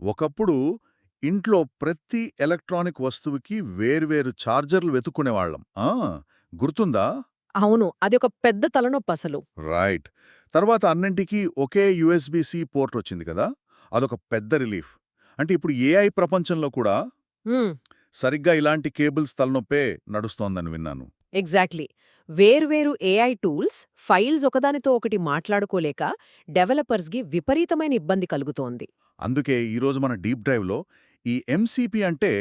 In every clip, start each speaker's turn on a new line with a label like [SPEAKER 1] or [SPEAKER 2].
[SPEAKER 1] ఒకప్పుడు ఇంట్లో ప్రతి ఎలక్ట్రానిక్ వస్తువుకి వేర్వేరు ఛార్జర్లు వెతుక్కునేవాళ్ళం. గుర్తుందా?
[SPEAKER 2] అవును. అది ఒక పెద్ద తలనొప్పసలు.
[SPEAKER 1] రైట్. తర్వాత అన్నింటికీ ఒకే యూఎస్బి-సి పోర్ట్ వచ్చింది కదా! అదొక పెద్ద రిలీఫ్. అంటే ఇప్పుడు ఏఐ ప్రపంచంలో కూడా
[SPEAKER 2] హ్మ్.
[SPEAKER 1] సరిగ్గా ఇలాంటి కేబుల్స్ తలనొప్పే నడుస్తోందని విన్నాను.
[SPEAKER 2] ఎగ్జాక్ట్లీ. వేర్వేరు ఏఐ టూల్స్, ఫైల్స్ ఒకదానితో ఒకటి మాట్లాడుకోలేక డెవలపర్స్కి విపరీతమైన ఇబ్బంది కలుగుతోంది.
[SPEAKER 1] అందుకే ఈరోజు మన డీప్ డ్రైవ్లో ఈ ఎంసిపి అంటే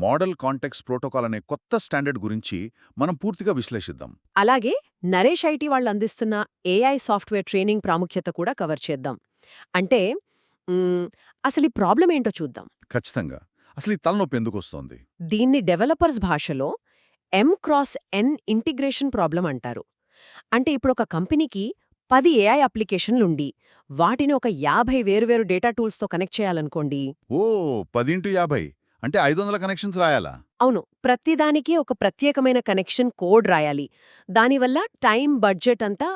[SPEAKER 1] మోడల్ కాంటెక్స్ట్ ప్రోటోకాల్ అనే కొత్త స్టాండర్డ్ గురించి మనం పూర్తిగా విశ్లేషిద్దాం.
[SPEAKER 2] అలాగే నరేష్ ఐటీ వాళ్ళు అందిస్తున్న ఏఐ సాఫ్ట్వేర్ ట్రైనింగ్ ప్రాముఖ్యత కూడా కవర్ చేద్దాం. అంటే మ్, అసలు ఈ ప్రాబ్లం ఏంటో చూద్దాం.
[SPEAKER 1] ఖచ్చితంగా. అసలు ఈ తలనొప్పి ఎందుకొస్తోంది?
[SPEAKER 2] దీన్ని డెవలపర్స్ భాషలో M×N ఇంటిగ్రేషన్ ప్రాబ్లం అంటారు. అంటే ఇప్పుడు ఒక కంపెనీకి 10 ఏఐ అప్లికేషన్లుండి వాటిని ఒక 50 వేర్వేరు డేటా టూల్స్తో కనెక్ట్ చేయాలనుకోండి.
[SPEAKER 1] ఓ 10x50 అంటే 500 కనెక్షన్స్ రాయాలా?
[SPEAKER 2] అవును, ప్రతిదానికి ఒక ప్రత్యేకమైన కనెక్షన్ కోడ్ రాయాలి. దానివల్ల టైం, బడ్జెట్ అంతా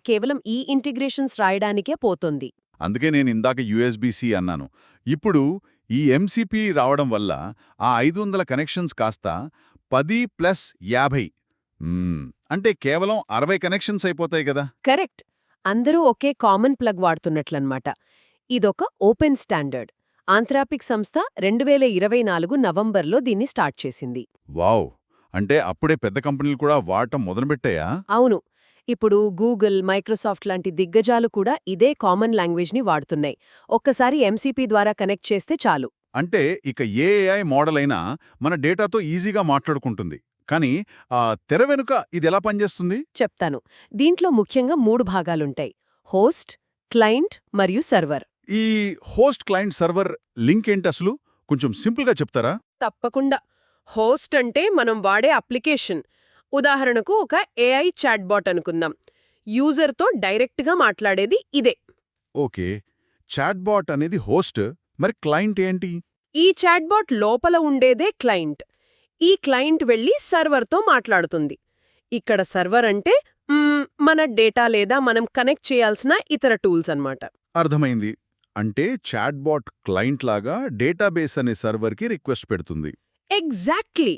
[SPEAKER 2] కేవలం ఈ ఇంటిగ్రేషన్స్ రాయడానికే పోతుంది.
[SPEAKER 1] అందుకే నేను ఇందాక యూఎస్బిసి అన్నాను. ఇప్పుడు ఈ ఎంసిపి రావడం వల్ల ఆ 500 కనెక్షన్స్ కాస్త 10+50 అంటే కేవలం 60 కనెక్షన్స్ అయిపోతాయి కదా!
[SPEAKER 2] కరెక్ట్. అందరూ ఒకే కామన్ ప్లగ్ వాడుతున్నట్లన్నమాట. ఇదొక ఓపెన్ స్టాండర్డ్. ఆంథ్రాపిక్ సంస్థ 2024 నవంబర్లో దీన్ని స్టార్ట్ చేసింది.
[SPEAKER 1] వావ్! అంటే అప్పుడే పెద్ద కంపెనీలు కూడా వాడటం మొదలుపెట్టాయా?
[SPEAKER 2] అవును. ఇప్పుడు గూగుల్, మైక్రోసాఫ్ట్ లాంటి దిగ్గజాలు కూడా ఇదే కామన్ లాంగ్వేజ్ని వాడుతున్నాయి. ఒక్కసారి ఎంసిపి ద్వారా కనెక్ట్ చేస్తే చాలు.
[SPEAKER 1] అంటే ఇక ఏ ఏఐ మోడల్ అయినా మన డేటాతో ఈజీగా మాట్లాడుకుంటుంది. కానీ తెర వెనుక ఇదెలా పనిచేస్తుంది?
[SPEAKER 2] చెప్తాను. దీంట్లో ముఖ్యంగా 3 భాగాలుంటాయి: హోస్ట్, క్లయింట్ మరియు సర్వర్.
[SPEAKER 1] ఈ హోస్ట్ క్లయింట్ సర్వర్ లింక్ ఏంటి అసలు? కొంచెం సింపుల్గా చెప్తారా?
[SPEAKER 2] తప్పకుండా. హోస్ట్ అంటే మనం వాడే అప్లికేషన్. ఉదాహరణకు ఒక ఏఐ చాట్బాట్ అనుకుందాం. యూజర్తో డైరెక్ట్గా మాట్లాడేది ఇదే.
[SPEAKER 1] ఓకే. చాట్బాట్ అనేది హోస్ట్. మరి క్లయింట్ ఏంటి?
[SPEAKER 2] ఈ చాట్బాట్ లోపల ఉండేదే క్లయింట్. ఈ క్లయింట్ వెళ్ళి సర్వర్తో మాట్లాడుతుంది. ఇక్కడ సర్వర్ అంటే మన డేటా లేదా మనం కనెక్ట్ చేయాల్సిన ఇతర టూల్స్ అన్నమాట.
[SPEAKER 1] అర్థమైంది. అంటే చాట్బాట్ క్లయింట్ లాగా డేటాబేస్ అనే సర్వర్కి రిక్వెస్ట్ పెడుతుంది.
[SPEAKER 2] ఎగ్జాక్ట్లీ.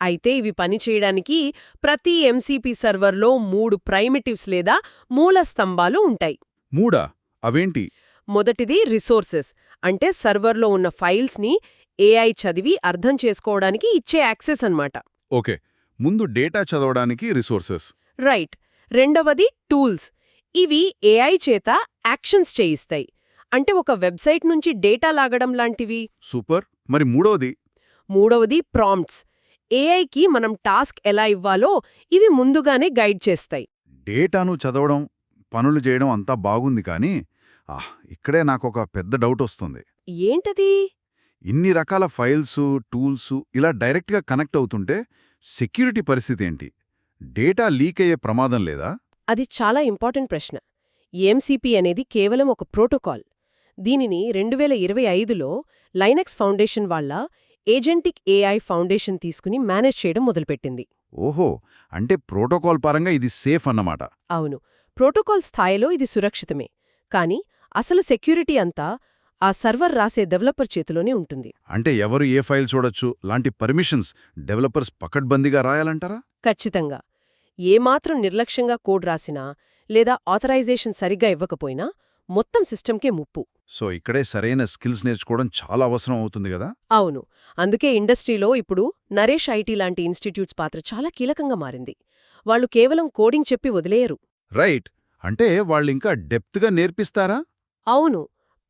[SPEAKER 2] అయితే ఇవి పనిచేయడానికి ప్రతి ఎంసిపి సర్వర్లో 3 ప్రైమిటివ్స్ లేదా మూల స్తంభాలు ఉంటాయి.
[SPEAKER 1] మూడా? అవేంటి?
[SPEAKER 2] మొదటిది రిసోర్సెస్, అంటే సర్వర్లో ఉన్న ఫైల్స్ని ఏఐ చదివి అర్థం చేసుకోవడానికి ఇచ్చే యాక్సెస్ అన్నమాట.
[SPEAKER 1] ఓకే. ముందు డేటా చదవడానికి రిసోర్సెస్.
[SPEAKER 2] రైట్. రెండవది టూల్స్. ఇవి ఏఐ చేత యాక్షన్స్ చేయిస్తాయి. అంటే ఒక వెబ్సైట్ నుంచి డేటా లాగడం లాంటివి.
[SPEAKER 1] సూపర్. మరి మూడోది?
[SPEAKER 2] మూడవది ప్రాంప్ట్స్. ఏఐకి మనం టాస్క్ ఎలా ఇవ్వాలో ఇవి ముందుగానే గైడ్ చేస్తాయి.
[SPEAKER 1] డేటాను చదవడం, పనులు చేయడం అంతా బాగుంది కానీ ఇక్కడే నాకొక పెద్ద డౌట్ వస్తుంది.
[SPEAKER 2] ఏంటది?
[SPEAKER 1] ఇన్ని రకాల ఫైల్సు, టూల్సు ఇలా డైరెక్ట్గా కనెక్ట్ అవుతుంటే సెక్యూరిటీ పరిస్థితి ఏంటి? డేటా లీక్ అయ్యే ప్రమాదం లేదా?
[SPEAKER 2] అది చాలా ఇంపార్టెంట్ ప్రశ్న. ఎంసిపి అనేది కేవలం ఒక ప్రోటోకాల్. దీనిని 2025లో లైనక్స్ ఫౌండేషన్ వాళ్ళ ఏజెంటిక్ ఏఐ ఫౌండేషన్ తీసుకుని మేనేజ్ చేయడం మొదలుపెట్టింది.
[SPEAKER 1] ఓహో, అంటే ప్రోటోకాల్ పరంగా ఇది సేఫ్ అన్నమాట.
[SPEAKER 2] అవును, ప్రోటోకాల్ స్థాయిలో ఇది సురక్షితమే. కానీ అసలు సెక్యూరిటీ అంతా ఆ సర్వర్ రాసే డెవలపర్ చేతిలోనే ఉంటుంది.
[SPEAKER 1] అంటే ఎవరు ఏ ఫైల్ చూడొచ్చు లాంటి పర్మిషన్స్ డెవలపర్స్ పకడ్బందీగా రాయాలంటారా?
[SPEAKER 2] ఖచ్చితంగా. ఏమాత్రం నిర్లక్ష్యంగా కోడ్ రాసినా లేదా ఆథరైజేషన్ సరిగ్గా ఇవ్వకపోయినా మొత్తం సిస్టమ్కే ముప్పు.
[SPEAKER 1] సో ఇక్కడే సరైన స్కిల్స్ నేర్చుకోవడం చాలా అవసరం అవుతుంది కదా?
[SPEAKER 2] అవును. అందుకే ఇండస్ట్రీలో ఇప్పుడు నరేష్ ఐటీ లాంటి ఇన్స్టిట్యూట్స్ పాత్ర చాలా కీలకంగా మారింది. వాళ్ళు కేవలం కోడింగ్ చెప్పి వదిలేయరు.
[SPEAKER 1] రైట్. అంటే వాళ్ళింకా డెప్త్గా నేర్పిస్తారా?
[SPEAKER 2] అవును.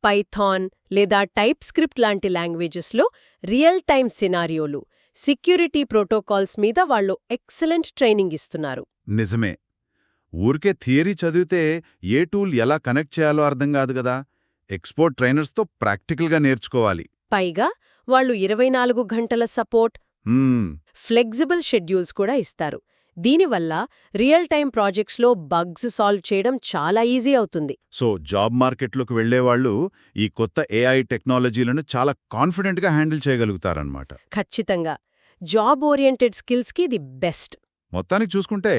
[SPEAKER 2] పైథాన్ లేదా టైప్ స్క్రిప్ట్ లాంటి లాంగ్వేజెస్లో రియల్ టైమ్ సినారియోలు, సెక్యూరిటీ ప్రోటోకాల్స్ మీద వాళ్ళు ఎక్సలెంట్ ట్రైనింగ్ ఇస్తున్నారు.
[SPEAKER 1] నిజమే. ఊరికే థియరీ చదివితే ఏ టూల్ ఎలా కనెక్ట్ చేయాలో అర్థం కాదు కదా. ఎక్స్పర్ట్ ట్రైనర్స్తో ప్రాక్టికల్గా నేర్చుకోవాలి.
[SPEAKER 2] పైగా వాళ్ళు 24 గంటల సపోర్ట్, ఫ్లెక్సిబుల్ షెడ్యూల్స్ కూడా ఇస్తారు. దీనివల్ల రియల్ టైమ్ ప్రాజెక్ట్స్లో బగ్స్ సాల్వ్ చేయడం చాలా ఈజీ అవుతుంది.
[SPEAKER 1] సో జాబ్ మార్కెట్లోకి వెళ్లేవాళ్లు ఈ కొత్త ఏఐ టెక్నాలజీలను చాలా కాన్ఫిడెంట్గా హ్యాండిల్ చేయగలుగుతారన్నమాట.
[SPEAKER 2] ఖచ్చితంగా. జాబ్ ఓరియంటెడ్ స్కిల్స్కి ఇది బెస్ట్.
[SPEAKER 1] మొత్తానికి చూసుకుంటే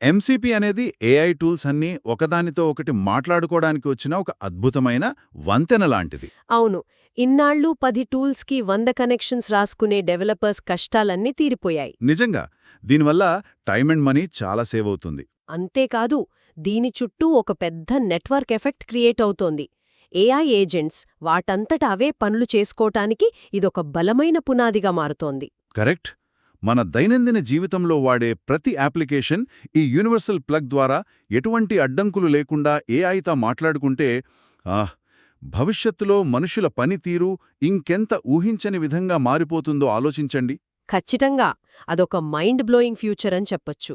[SPEAKER 1] ఎంసీపీ అనేది ఏఐ టూల్స్ అన్నీ ఒకదానితో ఒకటి మాట్లాడుకోవడానికి వచ్చిన ఒక అద్భుతమైన వంతెన లాంటిది.
[SPEAKER 2] అవును. ఇన్నాళ్ళు 10 టూల్స్కి 100 కనెక్షన్స్ రాసుకునే డెవలపర్స్ కష్టాలన్నీ తీరిపోయాయి.
[SPEAKER 1] నిజంగా దీనివల్ల టైం అండ్ మనీ చాలా సేవ్ అవుతుంది.
[SPEAKER 2] అంతేకాదు, దీని చుట్టూ ఒక పెద్ద నెట్వర్క్ ఎఫెక్ట్ క్రియేట్ అవుతోంది. ఏఐ ఏజెంట్స్ వాటంతట అవే పనులు చేసుకోటానికి ఇదొక బలమైన పునాదిగా మారుతోంది.
[SPEAKER 1] కరెక్ట్. మన దైనందిన జీవితంలో వాడే ప్రతి అప్లికేషన్ ఈ యూనివర్సల్ ప్లగ్ ద్వారా ఎటువంటి అడ్డంకులు లేకుండా ఏఐతో మాట్లాడుకుంటే భవిష్యత్తులో మనుషుల పనితీరు ఇంకెంత ఊహించని విధంగా మారిపోతుందో ఆలోచించండి.
[SPEAKER 2] ఖచ్చితంగా అదొక మైండ్ బ్లోయింగ్ ఫ్యూచర్ అని చెప్పొచ్చు.